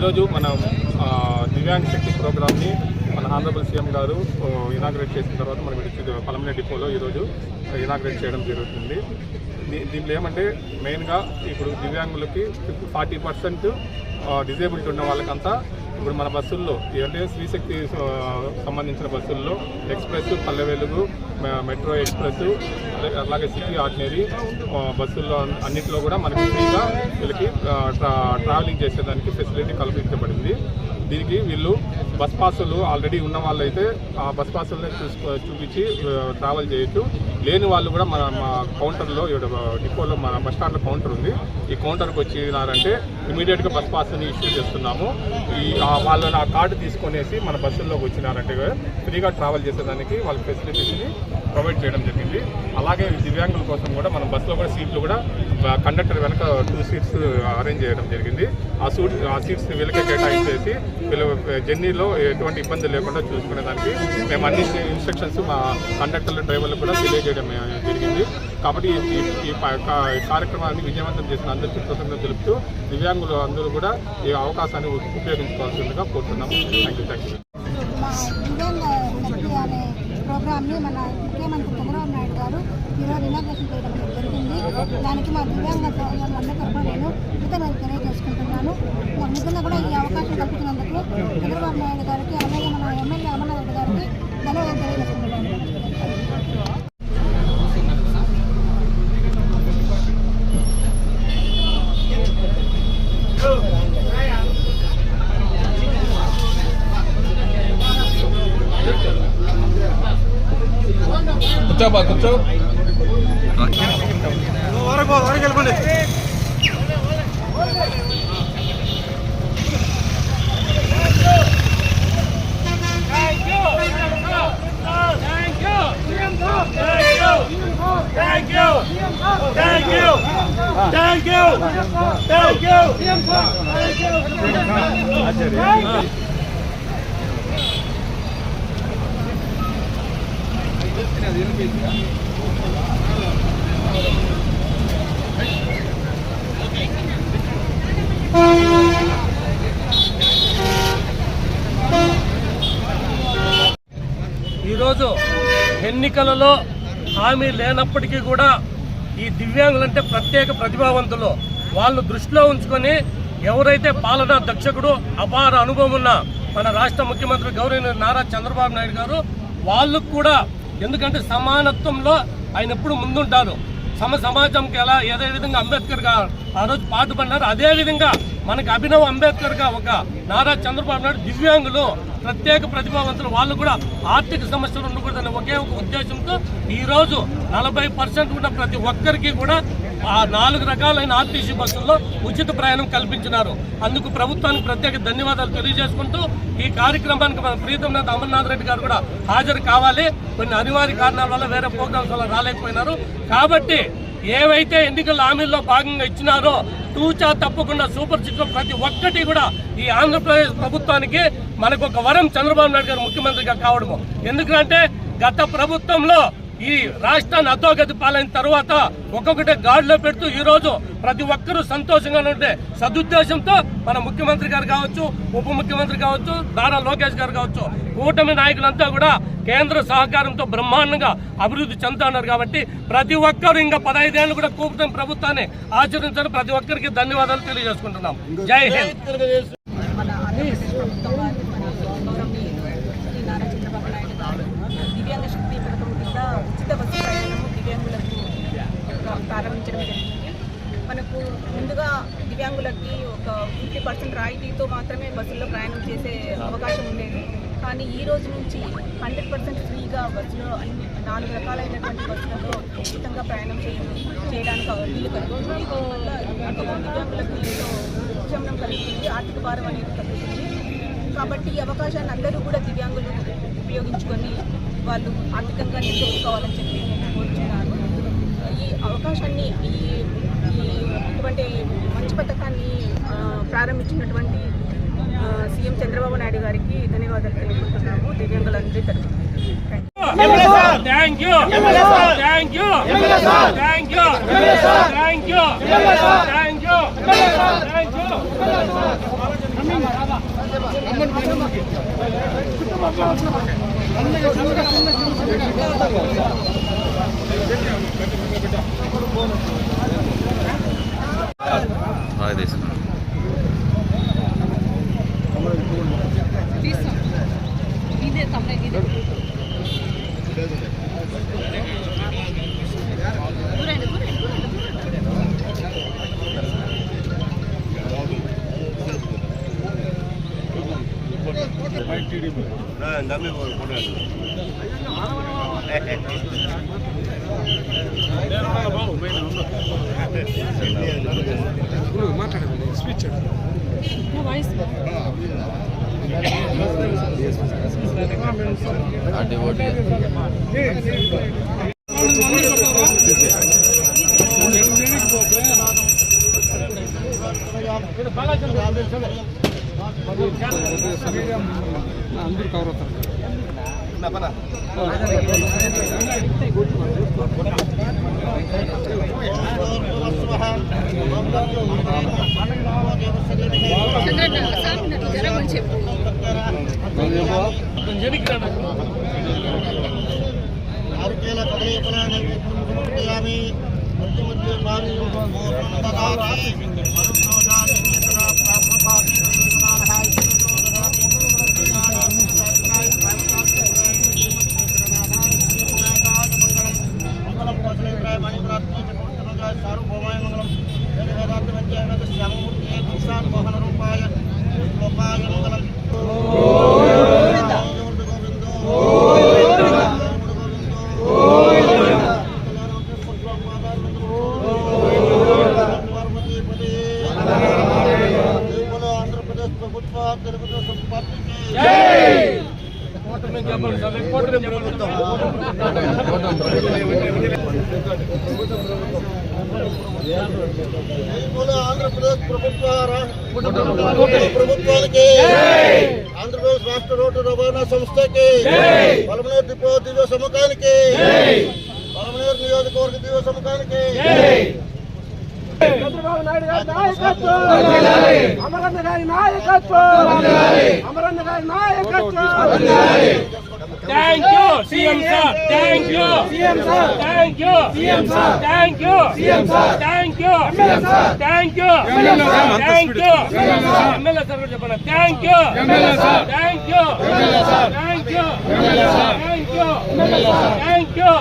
ఈరోజు మనం దివ్యాంగ్ శక్తి ప్రోగ్రామ్ని మన ఆనరబుల్ సీఎం గారు ఇనాగ్రేట్ చేసిన తర్వాత మనం పలమనేరు డిపోలో ఈరోజు ఇనాగ్రేట్ చేయడం జరుగుతుంది. దీంట్లో ఏమంటే మెయిన్గా ఇప్పుడు దివ్యాంగులకి 40% డిజేబిలిటీ ఉన్న వాళ్ళకంతా ఇప్పుడు మన బస్సుల్లో అంటే శ్రీశక్తి సంబంధించిన బస్సుల్లో express, Palle Velugu, metro express, అలాగే సిటీ ఆర్డినరీ బస్సుల్లో అన్నింటిలో కూడా మనకి ఫ్రీగా వీళ్ళకి ట్రావెలింగ్ చేసేదానికి ఫెసిలిటీ కల్పించబడింది. దీనికి వీళ్ళు బస్ పాసులు ఆల్రెడీ ఉన్న వాళ్ళు అయితే ఆ బస్ పాసులనే చూపించి ట్రావెల్ చేయొచ్చు. లేని వాళ్ళు కూడా మా కౌంటర్లో డిపోలో మన బస్ స్టాండ్లో కౌంటర్ ఉంది. ఈ కౌంటర్కి వచ్చినారంటే ఇమీడియట్గా బస్ పాస్ని ఇష్యూ చేస్తున్నాము. వాళ్ళు ఆ కార్డు తీసుకొనేసి మన బస్సుల్లోకి వచ్చినారంటే ఫ్రీగా ట్రావెల్ చేసేదానికి వాళ్ళ ఫెసిలిటీస్ని ప్రొవైడ్ చేయడం జరిగింది. అలాగే దివ్యాంగుల కోసం కూడా మన బస్సులో కూడా సీట్లు కూడా కండక్టర్ వెనక 2 సీట్స్ అరేంజ్ చేయడం జరిగింది. ఆ సీట్స్ వీళ్ళకే కేటాయించేసి వీళ్ళు జర్నీలో ఎటువంటి ఇబ్బంది లేకుండా చూసుకునేదానికి మేము అన్ని ఇన్స్ట్రక్షన్స్ మా కండక్టర్లు, డ్రైవర్లు కూడా తెలియజేయడం జరిగింది. కాబట్టి ఈ కార్యక్రమాన్ని విజయవంతం చేసిన అందరికీ కృతజ్ఞతలు తెలుపుతూ దివ్యాంగులు అందరూ కూడా ఈ అవకాశాన్ని ఉపయోగించుకోవాల్సిందిగా కోరుతున్నాము. Thank you. ప్రోగ్రామ్ని మన ముఖ్యమంత్రి చంద్రబాబు నాయుడు గారు ఈరోజు ఇనాగ్రేషన్ చేయడం జరిగింది. దానికి మా దివ్యాంగ అందరి తరఫున నేను కృతజ్ఞతలు తెలియజేసుకుంటున్నాను. నాకు నిజంగా కూడా ఈ అవకాశం కల్పించినందుకు చంద్రబాబు నాయుడు గారికి, అలాగే మన ఎమ్మెల్యే అమర్నాథ్ రెడ్డి గారికి ధన్యవాదాలు తెలియజేసుకుంటున్నాను. కూర్చో వెళ్ళిపోండి. ఈరోజు ఎన్నికలలో హామీ లేనప్పటికీ కూడా ఈ దివ్యాంగులంటే ప్రత్యేక ప్రతిభావంతులు. వాళ్ళు దృష్టిలో ఉంచుకొని ఎవరైతే పాలనా దక్షకుడు, అపార అనుభవం ఉన్న మన రాష్ట్ర ముఖ్యమంత్రి గౌరవనీయులు నారా చంద్రబాబు నాయుడు గారు వాళ్ళకు కూడా, ఎందుకంటే సమానత్వంలో ఆయన ఎప్పుడు ముందుంటారు. సమాజంకి ఎలా ఏదే విధంగా అంబేద్కర్గా ఆ రోజు పాటుపడినారు, అదేవిధంగా మనకి అభినవ్ అంబేద్కర్గా ఒక నారా చంద్రబాబు నాయుడు దివ్యాంగులు ప్రత్యేక ప్రతిభావంతులు, వాళ్ళు కూడా ఆర్థిక సమస్యలు ఉండకూడదనే ఒకే ఒక ఉద్దేశంతో ఈరోజు 40% ఉన్న ప్రతి ఒక్కరికి కూడా ఆ 4 రకాలైన ఆర్టీసీ బస్సుల్లో ఉచిత ప్రయాణం కల్పించినారు. అందుకు ప్రభుత్వానికి ప్రత్యేక ధన్యవాదాలు తెలియజేసుకుంటూ ఈ కార్యక్రమానికి మన ప్రీతం నేత అమర్నాథ్ రెడ్డి గారు కూడా హాజరు కావాలి. కొన్ని అనివార్య కారణాల వల్ల వేరే ప్రోగ్రామ్స్ వల్ల రాలేకపోయినారు. కాబట్టి ఏవైతే ఎన్నికల హామీల్లో భాగంగా ఇచ్చినారో తూచా తప్పకుండా సూపర్ సిక్స్ ప్రతి ఒక్కటి కూడా ఈ ఆంధ్రప్రదేశ్ ప్రభుత్వానికి మనకు ఒక వరం చంద్రబాబు నాయుడు గారు ముఖ్యమంత్రిగా కావడము. ఎందుకంటే గత ప్రభుత్వంలో ఈ రాష్ట్రాన్ని అధోగతి పాలైన తర్వాత ఒక్కొక్కటే గాడిలో పెడుతూ ఈరోజు ప్రతి ఒక్కరూ సంతోషంగా ఉండే సదుద్దేశంతో మన ముఖ్యమంత్రి గారు కావచ్చు, ఉప ముఖ్యమంత్రి కావచ్చు, నారా లోకేష్ గారు కావచ్చు, కూటమి నాయకులంతా కూడా కేంద్ర సహకారంతో బ్రహ్మాండంగా అభివృద్ధి చెందుతున్నారు. కాబట్టి ప్రతి ఒక్కరు ఇంకా 15 ఏళ్ళు కూడా కూటమి ప్రభుత్వాన్ని ఆచరించాలని ప్రతి ఒక్కరికి ధన్యవాదాలు తెలియజేసుకుంటున్నాం. జై హింద్. దివ్యాంగ శక్తి పథకం కింద ఉచిత బస్సు ప్రయాణము దివ్యాంగులకు ప్రారంభించడం జరిగింది. మనకు ముందుగా దివ్యాంగులకి ఒక 50% రాయితీతో మాత్రమే బస్సుల్లో ప్రయాణం చేసే అవకాశం ఉండేది. కానీ ఈ రోజు నుంచి 100% ఫ్రీగా బస్సులో 4 రకాలైనటువంటి బస్సులలో ఉచితంగా ప్రయాణం చేయడానికి వీలు కలుగుతుంది. దీనివల్ల దివ్యాంగులకు ఎంతో ఉపశమనం కలుగుతుంది, ఆర్థిక భారం అనేది తగ్గుతుంది. కాబట్టి ఈ అవకాశాన్ని అందరూ కూడా దివ్యాంగులు ఉపయోగించుకొని వాళ్ళు ఆర్థికంగా నిలదొక్కుకోవాలని చెప్పి నేను కోరుచున్నాను. ఈ అవకాశాన్ని ఇటువంటి మంచి పథకాన్ని ప్రారంభించినటువంటి సీఎం చంద్రబాబు నాయుడు గారికి ధన్యవాదాలు తెలుపుకుంటున్నాము దివ్యాంగులందరి తరఫున. Thank you, thank you, thank you, thank you, thank you, thank you. అందరూ కవర్ అవుతారు. ఆంధ్రప్రదేశ్ ప్రభుత్వానికి ఆంధ్రప్రదేశ్ రాష్ట్ర రోడ్డు రవాణా సంస్థకి పలమనేరు డిపో దివ్య సముఖానికి పలమనేరు నియోజకవర్గ దివ్య సముఖానికి చంద్రబాబు నాయుడు గారి నాయకత్వం, అమరన్న గారి నాయకత్వం, అమరన్న గారి నాయకత్వం. Thank you CM sir, thank you CM sir, thank you CM sir, thank you CM sir, thank you thank you thank you MLA sir చెప్పండి. Thank you thank you thank you thank you.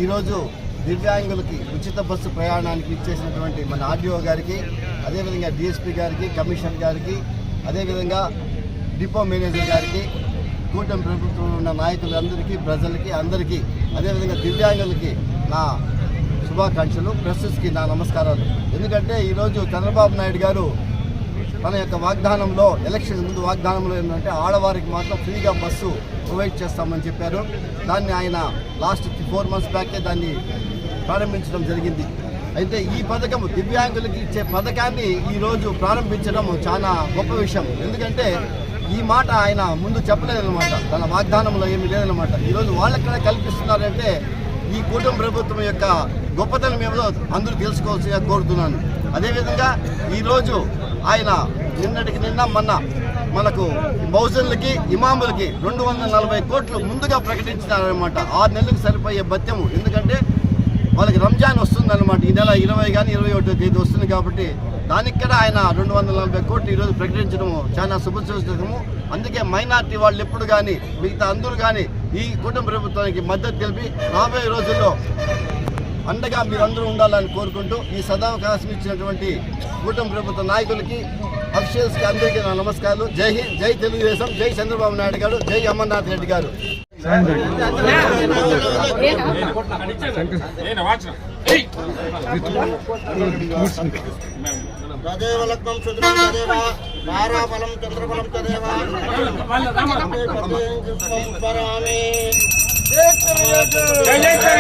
ఈరోజు దివ్యాంగులకి ఉచిత bus ప్రయాణానికి ఇచ్చేసినటువంటి మన RDO గారికి, అదేవిధంగా DSP గారికి, కమిషనర్ గారికి, అదేవిధంగా డిపో మేనేజర్ గారికి, కూటమి ప్రభుత్వంలో ఉన్న నాయకులందరికీ, ప్రజలకి అందరికీ, అదేవిధంగా దివ్యాంగులకి నా శుభాకాంక్షలు, ప్రెస్కి నా నమస్కారాలు. ఎందుకంటే ఈరోజు చంద్రబాబు నాయుడు గారు తన యొక్క వాగ్దానంలో, ఎలక్షన్ ముందు వాగ్దానంలో ఏంటంటే ఆడవారికి మాత్రం ఫ్రీగా బస్సు ప్రొవైడ్ చేస్తామని చెప్పారు. దాన్ని ఆయన లాస్ట్ 4 months బ్యాకే దాన్ని ప్రారంభించడం జరిగింది. అయితే ఈ పథకం దివ్యాంగులకి ఇచ్చే పథకాన్ని ఈరోజు ప్రారంభించడం చాలా గొప్ప విషయం. ఎందుకంటే ఈ మాట ఆయన ముందు చెప్పలేదన్నమాట, తన వాగ్దానంలో ఏమీ లేదన్నమాట. ఈరోజు వాళ్ళక్కడ కల్పిస్తున్నారంటే ఈ కూటమి ప్రభుత్వం యొక్క గొప్పతనం ఏమిటో అందరూ తెలుసుకోవాల్సిగా కోరుతున్నాను. అదేవిధంగా ఈరోజు ఆయన నిన్నటికి నిన్న మొన్న మనకు బౌజన్లకి, ఇమాములకి 240 కోట్లు ముందుగా ప్రకటించినారనమాట. 6 నెలలకు సరిపోయే భత్యము. ఎందుకంటే వాళ్ళకి రంజాన్ వస్తుందన్నమాట. ఈ నెల 20 కానీ 21వ తేదీ వస్తుంది కాబట్టి దానికి కూడా ఆయన 240 కోట్లు ఈరోజు ప్రకటించడము చాలా శుభసూచకము. అందుకే మైనార్టీ వాళ్ళు ఎప్పుడు కానీ, మిగతా అందరూ కానీ ఈ కుటుంబ ప్రభుత్వానికి మద్దతు తెలిపి రాబోయే రోజుల్లో అండగా మీరందరూ ఉండాలని కోరుకుంటూ ఈ సదావకాశం ఇచ్చినటువంటి కుటుంబ ప్రభుత్వ నాయకులకి, అఫీషియల్స్కి అందరికీ నా నమస్కారాలు. జై హింద్, జై తెలుగుదేశం, జై చంద్రబాబు నాయుడు గారు, జై అమర్నాథ్ రెడ్డి గారు. తదేవలగ్నం చంద్రం తదేవ తారాఫలం చంద్రఫలం తదేవ స్మరామి. వెనకాల